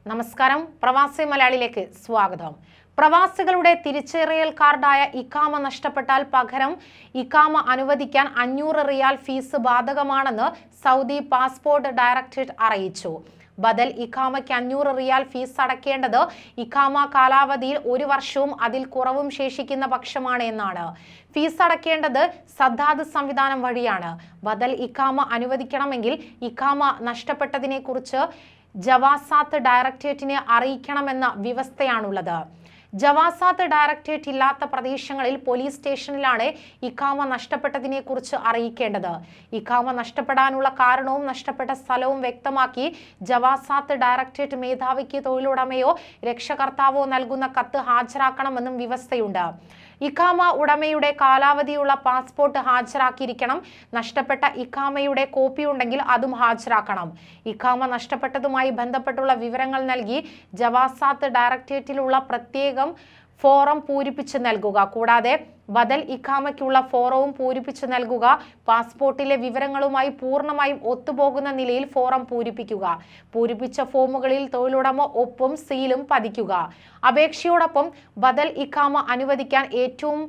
നമസ്കാരം, പ്രവാസി മലയാളിയിലേക്ക് സ്വാഗതം. പ്രവാസികളുടെ തിരിച്ചറിയൽ കാർഡായ ഇഖാമ നഷ്ടപ്പെട്ടാൽ പകരം ഇഖാമ അനുവദിക്കാൻ 500 റിയാൽ ഫീസ് ബാധകമാണെന്ന് സൗദി പാസ്പോർട്ട് ഡയറക്ടറേറ്റ് അറിയിച്ചു. ബദൽ ഇഖാമയ്ക്ക് 500 റിയാൽ ഫീസ് അടയ്ക്കേണ്ടത് ഇഖാമ കാലാവധിയിൽ 1 വർഷവും അതിൽ കുറവും ശേഷിക്കുന്ന പക്ഷമാണ് എന്നാണ്. ഫീസ് അടയ്ക്കേണ്ടത് സദ്ദാദ് സംവിധാനം വഴിയാണ്. ബദൽ ഇഖാമ അനുവദിക്കണമെങ്കിൽ ഇഖാമ നഷ്ടപ്പെട്ടതിനെ കുറിച്ച് ജവാസാത്ത് ഡയറക്ടറേറ്റിനെ അറിയിക്കണമെന്ന വ്യവസ്ഥയാണുള്ളത്. ജവാസാത്ത് ഡയറക്ടറേറ്റ് ഇല്ലാത്ത പ്രദേശങ്ങളിൽ പോലീസ് സ്റ്റേഷനിലാണ് ഇഖാമ നഷ്ടപ്പെട്ടതിനെ കുറിച്ച് അറിയിക്കേണ്ടത്. ഇഖാമ നഷ്ടപ്പെടാനുള്ള കാരണവും നഷ്ടപ്പെട്ട സ്ഥലവും വ്യക്തമാക്കി ജവാസാത്ത് ഡയറക്ടറേറ്റ് മേധാവിക്ക് തൊഴിലുടമയോ രക്ഷകർത്താവോ നൽകുന്ന കത്ത് ഹാജരാക്കണമെന്നും വ്യവസ്ഥയുണ്ട്. ഇഖാമ ഉടമയുടെ കാലാവധിയുള്ള പാസ്പോർട്ട് ഹാജരാക്കിയിരിക്കണം. നഷ്ടപ്പെട്ട ഇഖാമയുടെ കോപ്പി ഉണ്ടെങ്കിൽ അതും ഹാജരാക്കണം. ഇഖാമ നഷ്ടപ്പെട്ടതുമായി ബന്ധപ്പെട്ടുള്ള വിവരങ്ങൾ നൽകി ജവാസാത്ത് ഡയറക്ടറേറ്റിലുള്ള പ്രത്യേകം ഫോറം പൂരിപ്പിച്ച് നൽകുക. കൂടാതെ ബദൽ ഇഖാമയ്ക്കുള്ള ഫോറവും പൂരിപ്പിച്ച് നൽകുക. പാസ്പോർട്ടിലെ വിവരങ്ങളുമായി പൂർണ്ണമായും ഒത്തുപോകുന്ന നിലയിൽ ഫോറം പൂരിപ്പിക്കുക. പൂരിപ്പിച്ച ഫോമുകളിൽ തൊഴിലുടമ ഒപ്പും സീലും പതിക്കുക. അപേക്ഷയോടൊപ്പം ബദൽ ഇഖാമ അനുവദിക്കാൻ ഏറ്റവും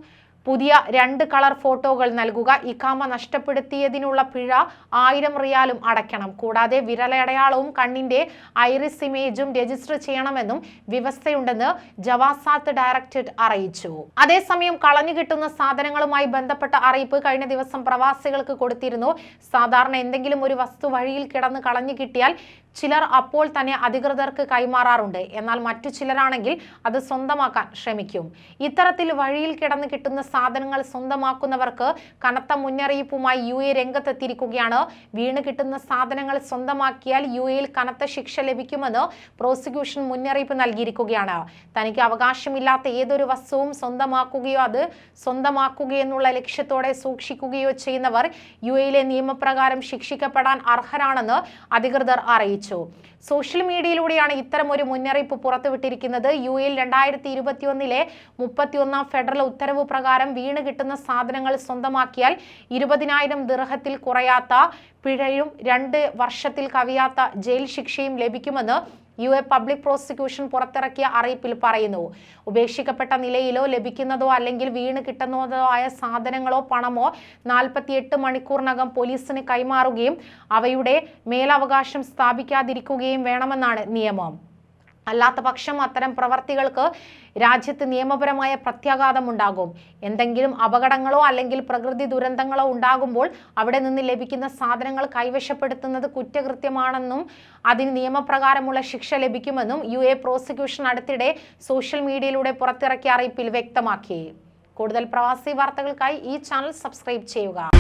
പുതിയ 2 കളർ ഫോട്ടോകൾ നൽകുക. ഇഖാമ നഷ്ടപ്പെടുത്തിയതിനുള്ള പിഴ 1000 റിയാലും അടയ്ക്കണം. കൂടാതെ വിരലടയാളവും കണ്ണിന്റെ ഐറിസ് ഇമേജും രജിസ്റ്റർ ചെയ്യണമെന്നും വ്യവസ്ഥയുണ്ടെന്ന് ജവാസാത്ത് ഡയറക്ടറേറ്റ് അറിയിച്ചു. അതേസമയം കളഞ്ഞു കിട്ടുന്ന സാധനങ്ങളുമായി ബന്ധപ്പെട്ട അറിയിപ്പ് കഴിഞ്ഞ ദിവസം പ്രവാസികൾക്ക് കൊടുത്തിരുന്നു. സാധാരണ എന്തെങ്കിലും ഒരു വസ്തു വഴിയിൽ കിടന്ന് കളഞ്ഞു കിട്ടിയാൽ ചിലർ അപ്പോൾ തന്നെ അധികൃതർക്ക് കൈമാറാറുണ്ട്. എന്നാൽ മറ്റു ചിലരാണെങ്കിൽ അത് സ്വന്തമാക്കാൻ ശ്രമിക്കും. ഇത്തരത്തിൽ വഴിയിൽ കിടന്ന് കിട്ടുന്ന സാധനങ്ങൾ സ്വന്തമാക്കുന്നവർക്ക് കനത്ത മുന്നറിയിപ്പുമായി UAE രംഗത്തെത്തിയിരിക്കുകയാണ്. വീണ് കിട്ടുന്ന സാധനങ്ങൾ സ്വന്തമാക്കിയാൽ UAEയിൽ കനത്ത ശിക്ഷ ലഭിക്കുമെന്ന് പ്രോസിക്യൂഷൻ മുന്നറിയിപ്പ് നൽകിയിരിക്കുകയാണ്. തനിക്ക് അവകാശമില്ലാത്ത ഏതൊരു വസ്തുവും സ്വന്തമാക്കുകയോ അത് സ്വന്തമാക്കുകയെന്നുള്ള ലക്ഷ്യത്തോടെ സൂക്ഷിക്കുകയോ ചെയ്യുന്നവർ UAEയിലെ നിയമപ്രകാരം ശിക്ഷിക്കപ്പെടാൻ അർഹരാണെന്ന് അധികൃതർ അറിയിച്ചു. സോഷ്യൽ മീഡിയയിലൂടെയാണ് ഇത്തരം ഒരു മുന്നറിയിപ്പ് പുറത്തുവിട്ടിരിക്കുന്നത്. UAEയിൽ 2021 31 ഫെഡറൽ ഉത്തരവ് പ്രകാരം വീണ് കിട്ടുന്ന സാധനങ്ങൾ സ്വന്തമാക്കിയാൽ 20,000 ദിർഹത്തിൽ കുറയാത്ത പിഴയും 2 വർഷത്തിൽ കവിയാത്ത ജയിൽ ശിക്ഷയും ലഭിക്കുമെന്ന് UAE പബ്ലിക് പ്രോസിക്യൂഷൻ പുറത്തിറക്കിയ അറിയിപ്പിൽ പറയുന്നു. ഉപേക്ഷിക്കപ്പെട്ട നിലയിലോ ലഭിക്കുന്നതോ അല്ലെങ്കിൽ വീണ് കിട്ടുന്നതോ ആയ സാധനങ്ങളോ പണമോ 48 മണിക്കൂറിനകം പോലീസിന് കൈമാറുകയും അവയുടെ മേലവകാശം സ്ഥാപിക്കാതിരിക്കുകയും വേണമെന്നാണ് നിയമം. അല്ലാത്ത പക്ഷം അത്തരം പ്രവർത്തികൾക്ക് രാജ്യത്ത് നിയമപരമായ പ്രത്യാഘാതമുണ്ടാകും. എന്തെങ്കിലും അപകടങ്ങളോ അല്ലെങ്കിൽ പ്രകൃതി ദുരന്തങ്ങളോ ഉണ്ടാകുമ്പോൾ അവിടെ നിന്ന് ലഭിക്കുന്ന സാധനങ്ങൾ കൈവശപ്പെടുത്തുന്നത് കുറ്റകൃത്യമാണെന്നും അതിന് നിയമപ്രകാരമുള്ള ശിക്ഷ ലഭിക്കുമെന്നും UAE പ്രോസിക്യൂഷൻ അടുത്തിടെ സോഷ്യൽ മീഡിയയിലൂടെ പുറത്തിറക്കിയ അറിയിപ്പിൽ വ്യക്തമാക്കി. കൂടുതൽ പ്രവാസി വാർത്തകൾക്കായി ഈ ചാനൽ സബ്സ്ക്രൈബ് ചെയ്യുക.